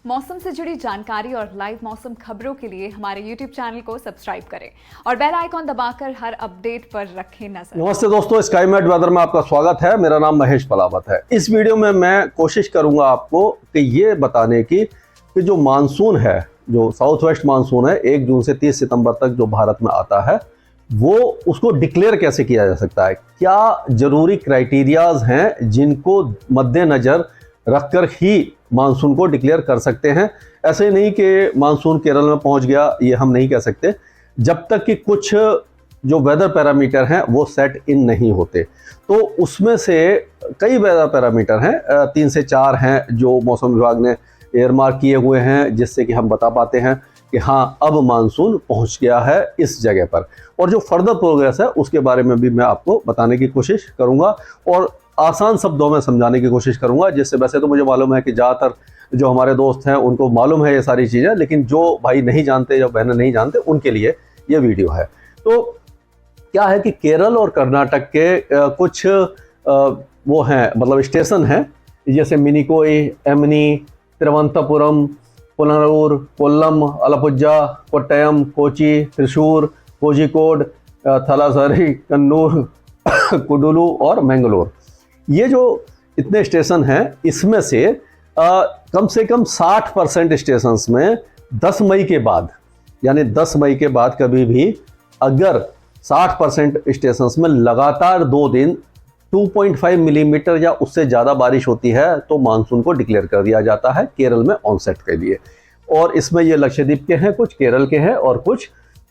मौसम से जुड़ी जानकारी और लाइव मौसम खबरों के लिए हमारे YouTube चैनल को सब्सक्राइब करें और बेल आइकॉन दबाकर हर अपडेट पर रखें नजर। नमस्ते दोस्तों, स्काई मैट वेदर में आपका स्वागत है। मेरा नाम महेश पलावत है। इस वीडियो में मैं कोशिश करूंगा आपको कि ये बताने की कि जो मानसून है, जो साउथ वेस्ट मानसून है 1 जून से 30 सितंबर तक जो भारत में आता है, वो उसको डिक्लेयर कैसे किया जा सकता है, क्या जरूरी क्राइटेरियाज हैं जिनको मद्देनजर रखकर ही मानसून को डिक्लेयर कर सकते हैं। ऐसे नहीं कि मानसून केरल में पहुंच गया, ये हम नहीं कह सकते जब तक कि कुछ जो वेदर पैरामीटर हैं वो सेट इन नहीं होते। तो उसमें से कई वेदर पैरामीटर हैं, 3 से 4 हैं जो मौसम विभाग ने एयरमार्क किए हुए हैं, जिससे कि हम बता पाते हैं कि हाँ अब मानसून पहुंच गया है इस जगह पर। और जो फर्दर प्रोग्रेस है उसके बारे में भी मैं आपको बताने की कोशिश करूंगा और आसान शब्दों में समझाने की कोशिश करूंगा, जिससे वैसे तो मुझे मालूम है कि ज़्यादातर जो हमारे दोस्त हैं उनको मालूम है ये सारी चीज़ें, लेकिन जो भाई नहीं जानते, जो बहनें नहीं जानते, उनके लिए ये वीडियो है। तो क्या है कि केरल और कर्नाटक के कुछ वो हैं, मतलब स्टेशन हैं, जैसे मिनिकोई, एमनी, तिरुवनंतपुरम, पुनरूर, कोल्लम, आलपुझा, कोट्टयम, कोची, त्रिशूर, कोझिकोड, थलासरी, कन्नूर, कुडुलू और मैंगलोर। ये जो इतने स्टेशन हैं, इसमें से कम 60% स्टेशंस में 10 मई के बाद, यानी 10 मई के बाद कभी भी अगर 60% स्टेशंस में लगातार 2 दिन 2.5 मिलीमीटर या उससे ज़्यादा बारिश होती है तो मानसून को डिक्लेयर कर दिया जाता है केरल में ऑनसेट के लिए। और इसमें ये लक्षद्वीप के हैं, कुछ केरल के हैं और कुछ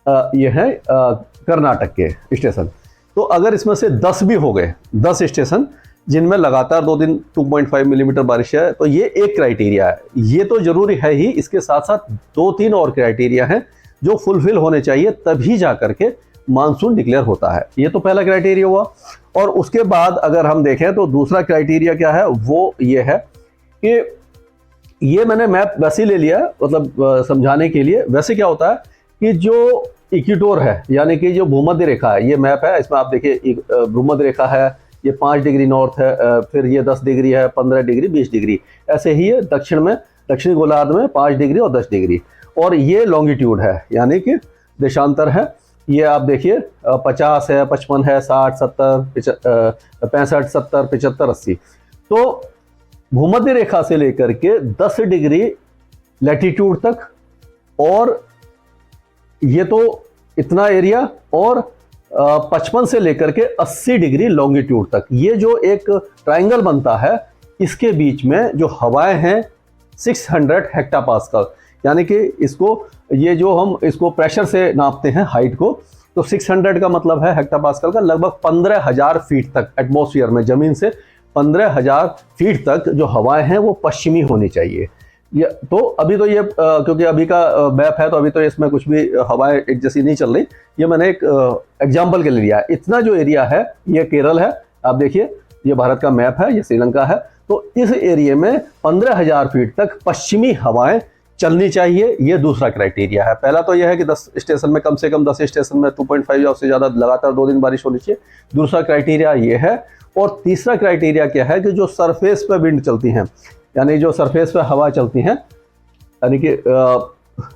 ये हैं कर्नाटक के स्टेशन। तो अगर इसमें से 10 भी हो गए, 10 स्टेशन जिनमें लगातार 2 दिन 2.5 मिलीमीटर बारिश है, तो ये एक क्राइटेरिया है। ये तो जरूरी है ही, इसके साथ साथ 2-3 और क्राइटेरिया हैं जो फुलफिल होने चाहिए, तभी जा करके मानसून डिक्लेयर होता है। ये तो पहला क्राइटेरिया हुआ। और उसके बाद अगर हम देखें तो दूसरा क्राइटेरिया क्या है, वो ये है कि ये मैंने मैप वैसे ही ले लिया, मतलब समझाने के लिए। वैसे क्या होता है कि जो इक्वेटर है, यानी कि जो भूमध्य रेखा है, ये मैप है, इसमें आप देखिए भूमध्य रेखा है, ये 5 डिग्री नॉर्थ है, फिर ये 10 डिग्री है, 15 डिग्री, 20 डिग्री, ऐसे ही है दक्षिण में, दक्षिणी गोलार्ध में 5 डिग्री और 10 डिग्री। और ये लॉन्गिट्यूड है, यानी कि देशांतर है। ये आप देखिए 50 है, 55 है, 60, 70, 65, 70, 75, 80। तो भूमध्य रेखा से लेकर के 10 डिग्री लैटिट्यूड तक, और ये तो इतना एरिया, और 55 से लेकर के 80 डिग्री लॉन्गिट्यूड तक, ये जो एक ट्रायंगल बनता है, इसके बीच में जो हवाएं हैं 600 हेक्टापास्कल, यानी कि इसको, ये जो हम इसको प्रेशर से नापते हैं हाइट को, तो 600 का मतलब है हेक्टापास्कल का लगभग 15,000 फीट तक एटमॉस्फेयर में, जमीन से 15,000 फीट तक जो हवाएं हैं वो पश्चिमी होनी चाहिए। ये तो अभी तो ये क्योंकि अभी का मैप है तो अभी तो इसमें कुछ भी हवाएं एक जैसी नहीं चल रही, ये मैंने एक एग्जाम्पल के लिए लिया है। इतना जो एरिया है ये केरल है, आप देखिए ये भारत का मैप है, ये श्रीलंका है। तो इस एरिया में 15,000 फीट तक पश्चिमी हवाएं चलनी चाहिए, ये दूसरा क्राइटेरिया है। पहला तो यह है कि 10 स्टेशन में, कम से कम 10 स्टेशन में 2.5 या उससे ज़्यादा लगातार 2 दिन बारिश होनी चाहिए, दूसरा क्राइटेरिया ये है। और तीसरा क्राइटेरिया क्या है कि जो सरफेस पे विंड चलती हैं, यानी जो सरफेस पे हवा चलती हैं, यानी कि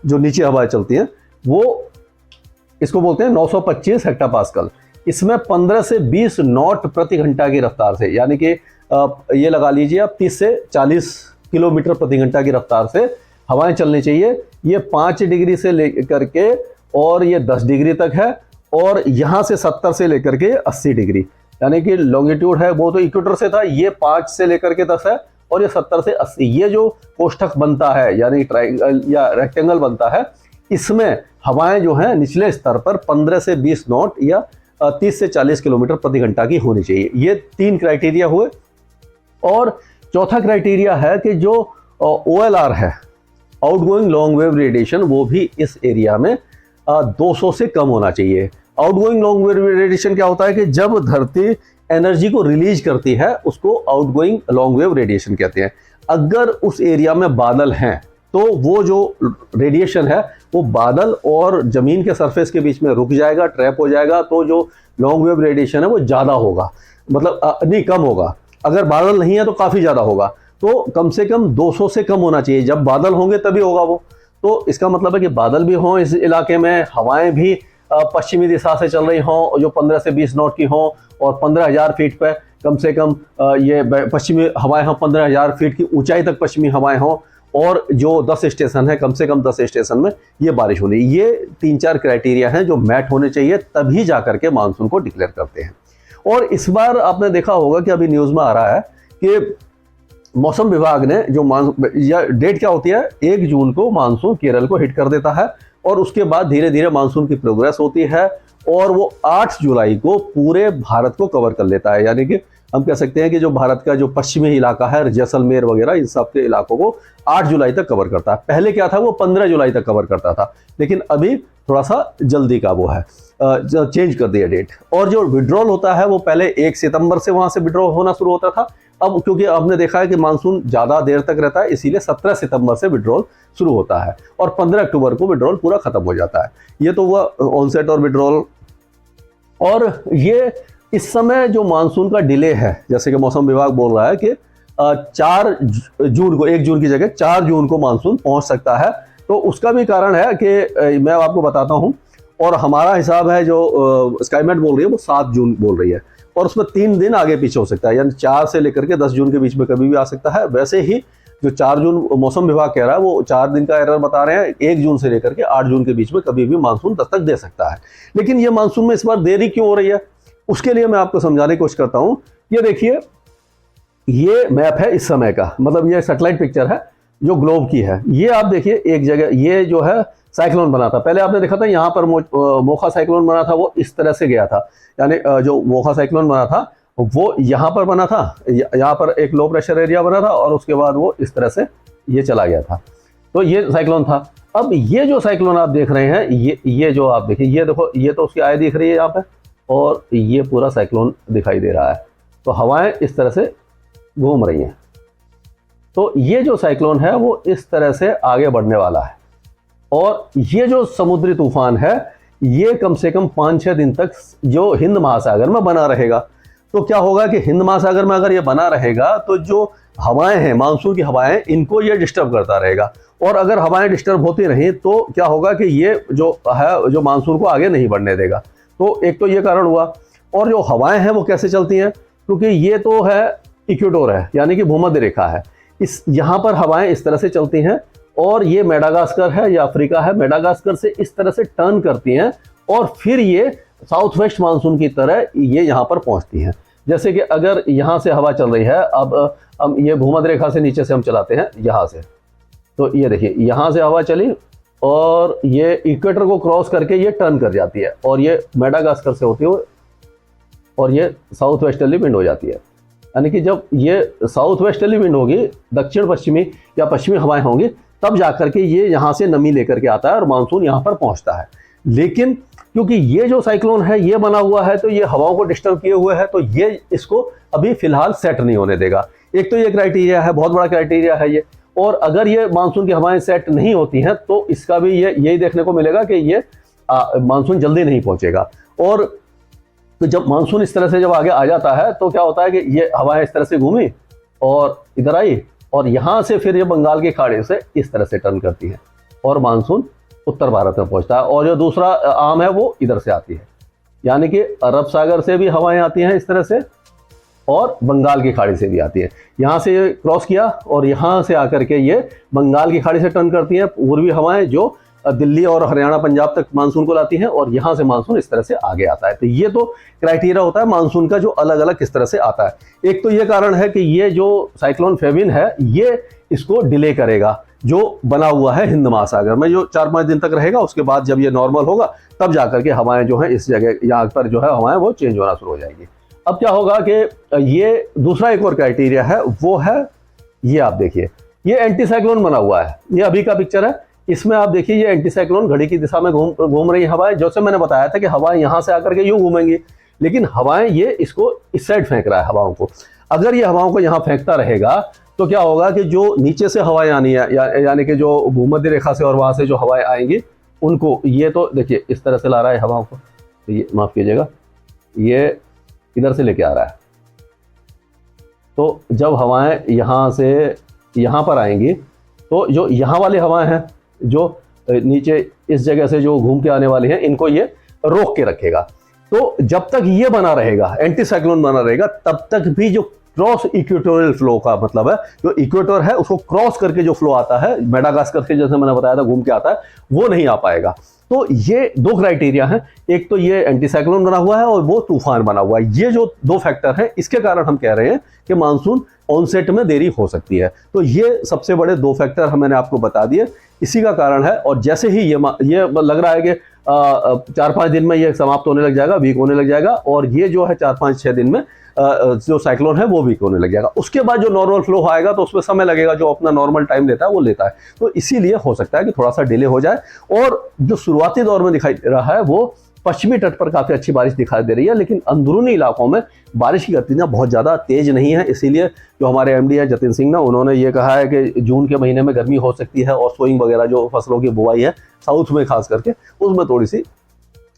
जो नीचे हवा चलती हैं, वो इसको बोलते हैं 925 हेक्टापास्कल। इसमें 15 से 20 नॉट प्रति घंटा की रफ्तार से, यानी कि ये लगा लीजिए आप 30 से 40 किलोमीटर प्रति घंटा की रफ्तार से हवाएं चलनी चाहिए। ये 5 डिग्री से लेकर के और ये 10 डिग्री तक है, और यहाँ से 70 से लेकर के 80 डिग्री, यानी कि लॉन्गिट्यूड है वो तो इक्वेटर से था, ये 5 से लेकर के 10 है, और ये 70 से 80। ये जो कोष्ठक बनता है, यानी ट्रायंगल या रेक्टेंगल बनता है, इसमें हवाएं जो हैं निचले स्तर पर 15 से 20 नॉट या 30 से 40 किलोमीटर प्रति घंटा की होनी चाहिए। ये 3 क्राइटेरिया हुए। और चौथा क्राइटेरिया है कि जो OLR है, आउटगोइंग लॉन्ग वेव रेडिएशन, वो भी इस एरिया में 200 से कम होना चाहिए। आउटगोइंग लॉन्ग वेव रेडिएशन क्या होता है कि जब धरती एनर्जी को रिलीज करती है उसको आउटगोइंग लॉन्ग वेव रेडिएशन कहते हैं। अगर उस एरिया में बादल हैं तो वो जो रेडिएशन है वो बादल और जमीन के सरफेस के बीच में रुक जाएगा, ट्रैप हो जाएगा, तो जो लॉन्ग वेव रेडिएशन है वो ज़्यादा होगा, मतलब नहीं कम होगा। अगर बादल नहीं है तो काफ़ी ज़्यादा होगा। तो कम से कम 200 से कम होना चाहिए। जब बादल होंगे तभी होगा वो। तो इसका मतलब है कि बादल भी हों इस इलाके में, हवाएं भी पश्चिमी दिशा से चल रही हों जो 15 से 20 नॉट की हों, और 15,000 फीट पर कम से कम ये पश्चिमी हवाएं हों, 15,000 फीट की ऊंचाई तक पश्चिमी हवाएं हों, और जो 10 स्टेशन है कम से कम 10 स्टेशन में ये बारिश होनी। ये 3-4 क्राइटेरिया हैं जो मैट होने चाहिए, तभी जा करके मानसून को डिक्लेयर करते हैं। और इस बार आपने देखा होगा कि अभी न्यूज़ में आ रहा है कि मौसम विभाग ने जो या डेट क्या होती है, 1 जून को मानसून केरल को हिट कर देता है, और उसके बाद धीरे धीरे मानसून की प्रोग्रेस होती है, और वो 8 जुलाई को पूरे भारत को कवर कर लेता है। यानी कि हम कह सकते हैं कि जो भारत का जो पश्चिमी इलाका है, जैसलमेर वगैरह, इन सब के इलाकों को 8 जुलाई तक कवर करता है। पहले क्या था, वो 15 जुलाई तक कवर करता था, लेकिन अभी थोड़ा सा जल्दी का वो है, चेंज कर दिया डेट। और जो विड्रॉल होता है वो पहले 1 सितंबर से वहां से विड्रॉ होना शुरू होता था। अब क्योंकि आपने देखा है कि मानसून ज़्यादा देर तक रहता है, इसीलिए 17 सितंबर से विड्रॉल शुरू होता है, और 15 अक्टूबर को विड्रॉल पूरा खत्म हो जाता है। ये तो हुआ ऑनसेट और विड्रॉल। और ये इस समय जो मानसून का डिले है, जैसे कि मौसम विभाग बोल रहा है कि 4 जून को, 1 जून की जगह 4 जून को मानसून पहुंच सकता है। तो उसका भी कारण है कि मैं आपको बताता हूं, और हमारा हिसाब है जो स्काईमेट बोल रही है वो 7 जून बोल रही है, और उसमें 3 दिन आगे पीछे हो सकता है, यानी 4 से लेकर के 10 जून के बीच में कभी भी आ सकता है। वैसे ही जो 4 जून मौसम विभाग कह रहा है वो 4 दिन का एरर बता रहे हैं, 1 जून से लेकर के 8 जून के बीच में कभी भी मानसून दस्तक दे सकता है। लेकिन ये मानसून में इस बार देरी क्यों हो रही है, उसके लिए मैं आपको समझाने की कोशिश करता हूं। ये देखिए, ये मैप है इस समय का, मतलब ये सैटेलाइट पिक्चर है जो ग्लोब की है। ये आप देखिए, एक जगह ये जो है साइक्लोन बना था, पहले आपने देखा था यहाँ पर मोखा साइक्लोन बना था, वो इस तरह से गया था, यानी जो मोखा साइक्लोन बना था वो यहाँ पर बना था, यहाँ पर एक लो प्रेशर एरिया बना था, और उसके बाद वो इस तरह से ये चला गया था। तो ये साइक्लोन था। अब ये जो साइक्लोन आप देख रहे हैं, ये जो आप देखिए, ये देखो, ये तो उसकी आय दिख रही है यहाँ पे, और ये पूरा साइक्लोन दिखाई दे रहा है। तो हवाएं इस तरह से घूम रही हैं। तो ये जो साइक्लोन है वो इस तरह से आगे बढ़ने वाला है, और ये जो समुद्री तूफान है ये कम से कम 5-6 दिन तक जो हिंद महासागर में बना रहेगा। तो क्या होगा कि हिंद महासागर में अगर ये बना रहेगा तो जो हवाएं हैं, मानसून की हवाएं, इनको ये डिस्टर्ब करता रहेगा, और अगर हवाएं डिस्टर्ब होती रहीं तो क्या होगा कि ये जो है जो मानसून को आगे नहीं बढ़ने देगा। तो एक तो ये कारण हुआ। और जो हवाएं हैं वो कैसे चलती हैं, क्योंकि ये तो है इक्वेटोर है, यानी कि भूमध्य रेखा है, इस यहाँ पर हवाएं इस तरह से चलती हैं, और ये मेडागास्कर है या अफ्रीका है, मेडागास्कर से इस तरह से टर्न करती हैं, और फिर ये साउथ वेस्ट मानसून की तरह ये यहाँ पर पहुँचती हैं। जैसे कि अगर यहाँ से हवा चल रही है, अब हम ये भूमध्य रेखा से नीचे से हम चलाते हैं यहाँ से, तो ये देखिए यहाँ से हवा चली और ये इक्वेटर को क्रॉस करके ये टर्न कर जाती है, और ये मेडागास्कर से होती हुई और ये साउथ वेस्टर्ली विंड हो जाती है। यानी कि जब ये साउथ वेस्टर्ली विंड होगी, दक्षिण पश्चिमी या पश्चिमी हवाएं होंगी, तब जाकर के ये यहाँ से नमी लेकर के आता है और मानसून यहाँ पर पहुँचता है। लेकिन क्योंकि ये जो साइक्लोन है ये बना हुआ है, तो ये हवाओं को डिस्टर्ब किए हुए है, तो ये इसको अभी फिलहाल सेट नहीं होने देगा। एक तो ये क्राइटेरिया है, बहुत बड़ा क्राइटेरिया है ये। और अगर ये मानसून की हवाएं सेट नहीं होती हैं तो इसका भी ये यही देखने को मिलेगा कि ये मानसून जल्दी नहीं पहुंचेगा। और तो जब मानसून इस तरह से जब आगे आ जाता है तो क्या होता है कि ये हवाएं इस तरह से घूमी और इधर आई, और यहाँ से फिर ये बंगाल की खाड़ी से इस तरह से टर्न करती है और मानसून उत्तर भारत में पहुंचता है। और जो दूसरा आर्म है वो इधर से आती है, यानी कि अरब सागर से भी हवाएं आती हैं इस तरह से, और बंगाल की खाड़ी से भी आती है। यहाँ से ये क्रॉस किया और यहाँ से आकर के ये बंगाल की खाड़ी से टर्न करती हैं पूर्वी हवाएं, जो दिल्ली और हरियाणा पंजाब तक मानसून को लाती हैं, और यहाँ से मानसून इस तरह से आगे आता है। तो ये तो क्राइटेरिया होता है मानसून का, जो अलग अलग किस तरह से आता है। एक तो ये कारण है कि ये जो साइक्लोन फेबिन है ये इसको डिले करेगा, जो बना हुआ है हिंद महासागर में, जो 4-5 दिन तक रहेगा। उसके बाद जब ये नॉर्मल होगा तब जाकर के हवाएं जो हैं इस जगह यहाँ पर जो है हवाएं वो चेंज होना शुरू हो जाएगी। अब क्या होगा कि ये दूसरा एक और क्राइटेरिया है, वो है ये आप देखिए, ये एंटी साइक्लोन बना हुआ है। ये अभी का पिक्चर है, इसमें आप देखिए ये एंटी साइक्लोन घड़ी की दिशा में घूम रही हवाएं। जैसे मैंने बताया था कि हवाएं यहाँ से आकर के यूं घूमेंगी, लेकिन हवाएं ये इसको इस साइड फेंक रहा है हवाओं को। अगर ये हवाओं को यहाँ फेंकता रहेगा तो क्या होगा कि जो नीचे से हवाएं आनी है, यानी कि जो भूमध्य रेखा से और वहाँ से जो हवाएं आएंगी उनको, ये तो देखिए इस तरह से ला रहा है हवाओं को, तो ये माफ़ कीजिएगा, ये इधर से लेके आ रहा है, तो जब हवाएं यहाँ से यहाँ पर आएंगी तो जो यहाँ वाली हवाएं हैं जो नीचे इस जगह से जो घूम के आने वाली हैं, इनको ये रोक के रखेगा। तो जब तक ये बना रहेगा, एंटी साइक्लोन बना रहेगा, तब तक भी जो क्रॉस इक्वेटोरियल फ्लो का मतलब है, जो इक्वेटर है उसको क्रॉस करके जो फ्लो आता है मेडागास्कर के, जैसे मैंने बताया था घूम के आता है, वो नहीं आ पाएगा। तो ये दो क्राइटेरिया हैं, एक तो ये एंटी साइक्लोन बना हुआ है और वो तूफान बना हुआ है। ये जो दो फैक्टर हैं, इसके कारण हम कह रहे हैं कि मानसून ऑनसेट में देरी हो सकती है। तो ये सबसे बड़े दो फैक्टर मैंने आपको बता दिए, इसी का कारण है। और जैसे ही ये लग रहा है कि 4-5 दिन में ये समाप्त होने लग जाएगा, वीक होने लग जाएगा, और ये जो है 4-5-6 दिन में जो साइक्लोन है वो वीक होने लग जाएगा। उसके बाद जो नॉर्मल फ्लो आएगा तो उसमें समय लगेगा, जो अपना नॉर्मल टाइम लेता है वो लेता है। तो इसीलिए हो सकता है कि थोड़ा सा डिले हो जाए। और जो शुरुआती दौर में दिखाई दे रहा है वो पश्चिमी तट पर काफ़ी अच्छी बारिश दिखाई दे रही है, लेकिन अंदरूनी इलाकों में बारिश की गतिविधियाँ बहुत ज़्यादा तेज नहीं है। इसीलिए जो हमारे एमडी है जतिन सिंह ना, उन्होंने ये कहा है कि जून के महीने में गर्मी हो सकती है और सोइंग वगैरह जो फसलों की बुआई है साउथ में खास करके, उसमें थोड़ी सी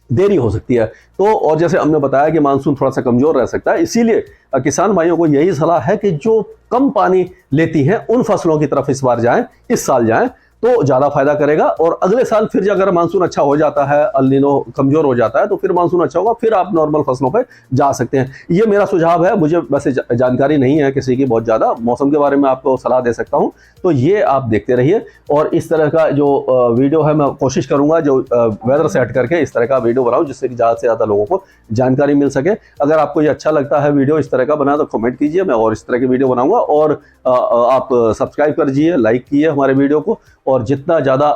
देरी हो सकती है। तो और जैसे हमने बताया कि मानसून थोड़ा सा कमजोर रह सकता है, इसीलिए किसान भाइयों को यही सलाह है कि जो कम पानी लेती हैं उन फसलों की तरफ इस बार जाएं, इस साल जाएं, तो ज़्यादा फायदा करेगा। और अगले साल फिर अगर मानसून अच्छा हो जाता है, अल नीनो कमज़ोर हो जाता है, तो फिर मानसून अच्छा होगा, फिर आप नॉर्मल फसलों पे जा सकते हैं। ये मेरा सुझाव है। मुझे वैसे जानकारी नहीं है किसी की बहुत ज़्यादा, मौसम के बारे में आपको सलाह दे सकता हूँ। तो ये आप देखते रहिए, और इस तरह का जो वीडियो है मैं कोशिश करूँगा जो वेदर सेट करके इस तरह का वीडियो बनाऊँ, जिससे कि ज़्यादा से ज़्यादा लोगों को जानकारी मिल सके। अगर आपको ये अच्छा लगता है वीडियो इस तरह का बना तो कमेंट कीजिए, मैं और इस तरह की वीडियो बनाऊँगा। और आप सब्सक्राइब कर दीजिए, लाइक कीजिए हमारे वीडियो को, और जितना ज़्यादा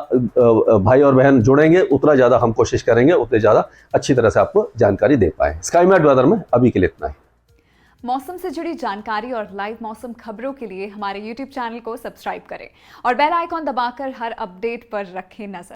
भाई और बहन जुड़ेंगे उतना ज़्यादा हम कोशिश करेंगे, उतने ज़्यादा अच्छी तरह से आपको जानकारी दे पाएँ। स्काईमैट वेदर में अभी के लिए इतना ही। मौसम से जुड़ी जानकारी और लाइव मौसम खबरों के लिए हमारे YouTube चैनल को सब्सक्राइब करें और बेल आइकॉन दबाकर हर अपडेट पर रखें नजर।